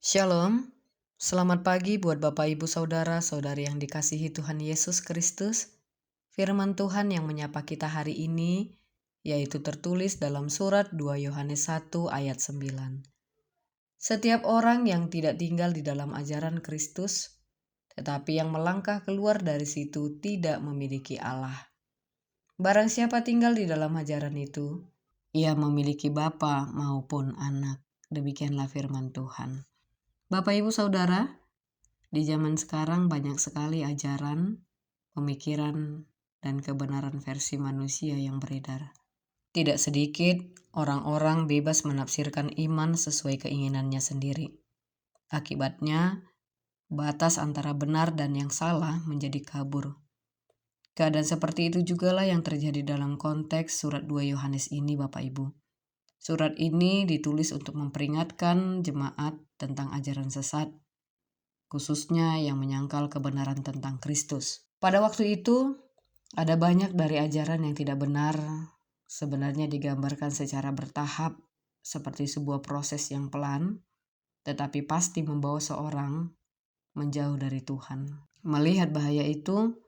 Shalom, selamat pagi buat Bapak Ibu Saudara-saudari yang dikasihi Tuhan Yesus Kristus. Firman Tuhan yang menyapa kita hari ini, yaitu tertulis dalam surat 2 Yohanes 1 ayat 9. Setiap orang yang tidak tinggal di dalam ajaran Kristus, tetapi yang melangkah keluar dari situ tidak memiliki Allah. Barang siapa tinggal di dalam ajaran itu, ia memiliki Bapa maupun Anak. Demikianlah firman Tuhan. Bapak Ibu Saudara, di zaman sekarang banyak sekali ajaran, pemikiran, dan kebenaran versi manusia yang beredar. Tidak sedikit orang-orang bebas menafsirkan iman sesuai keinginannya sendiri. Akibatnya, batas antara benar dan yang salah menjadi kabur. Keadaan seperti itu jugalah yang terjadi dalam konteks surat 2 Yohanes ini, Bapak Ibu. Surat ini ditulis untuk memperingatkan jemaat tentang ajaran sesat, khususnya yang menyangkal kebenaran tentang Kristus. Pada waktu itu, ada banyak dari ajaran yang tidak benar, sebenarnya digambarkan secara bertahap, seperti sebuah proses yang pelan, tetapi pasti membawa seorang menjauh dari Tuhan. Melihat bahaya itu,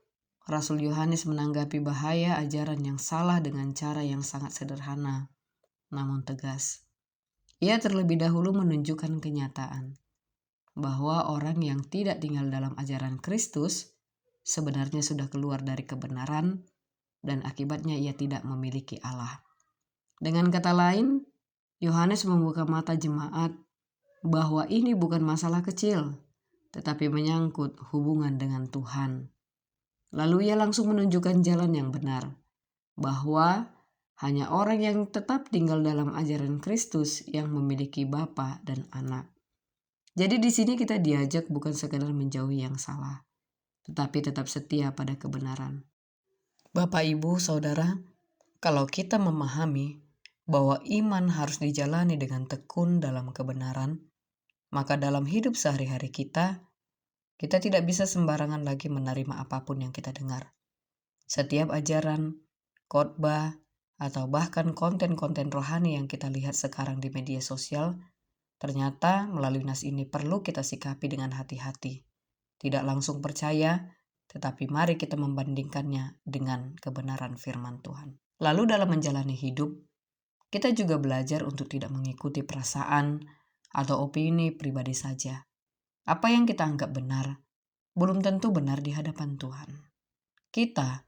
Rasul Yohanes menanggapi bahaya ajaran yang salah dengan cara yang sangat sederhana, namun tegas. Ia terlebih dahulu menunjukkan kenyataan bahwa orang yang tidak tinggal dalam ajaran Kristus sebenarnya sudah keluar dari kebenaran dan akibatnya ia tidak memiliki Allah. Dengan kata lain, Yohanes membuka mata jemaat bahwa ini bukan masalah kecil, tetapi menyangkut hubungan dengan Tuhan. Lalu ia langsung menunjukkan jalan yang benar, bahwa hanya orang yang tetap tinggal dalam ajaran Kristus yang memiliki Bapa dan Anak. Jadi di sini kita diajak bukan sekadar menjauhi yang salah, tetapi tetap setia pada kebenaran. Bapak, Ibu, Saudara, kalau kita memahami bahwa iman harus dijalani dengan tekun dalam kebenaran, maka dalam hidup sehari-hari kita tidak bisa sembarangan lagi menerima apapun yang kita dengar. Setiap ajaran, khotbah, atau bahkan konten-konten rohani yang kita lihat sekarang di media sosial, ternyata melalui nas ini perlu kita sikapi dengan hati-hati. Tidak langsung percaya, tetapi mari kita membandingkannya dengan kebenaran firman Tuhan. Lalu dalam menjalani hidup, kita juga belajar untuk tidak mengikuti perasaan atau opini pribadi saja. Apa yang kita anggap benar, belum tentu benar di hadapan Tuhan. Kita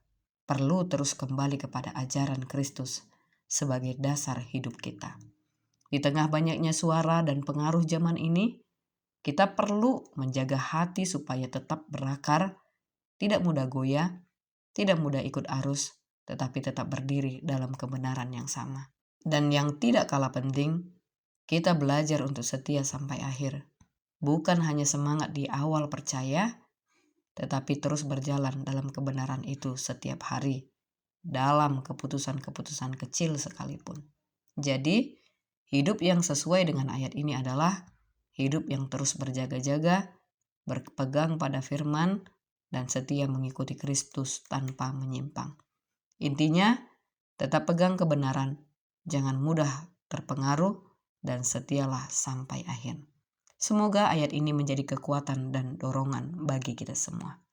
perlu terus kembali kepada ajaran Kristus sebagai dasar hidup kita. Di tengah banyaknya suara dan pengaruh zaman ini, kita perlu menjaga hati supaya tetap berakar, tidak mudah goyah, tidak mudah ikut arus, tetapi tetap berdiri dalam kebenaran yang sama. Dan yang tidak kalah penting, kita belajar untuk setia sampai akhir. Bukan hanya semangat di awal percaya, tetapi terus berjalan dalam kebenaran itu setiap hari, dalam keputusan-keputusan kecil sekalipun. Jadi, hidup yang sesuai dengan ayat ini adalah hidup yang terus berjaga-jaga, berpegang pada firman, dan setia mengikuti Kristus tanpa menyimpang. Intinya, tetap pegang kebenaran, jangan mudah terpengaruh, dan setialah sampai akhir. Semoga ayat ini menjadi kekuatan dan dorongan bagi kita semua.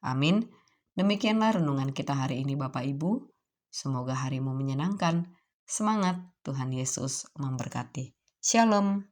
Amin. Demikianlah renungan kita hari ini Bapak Ibu. Semoga harimu menyenangkan. Semangat, Tuhan Yesus memberkati. Shalom.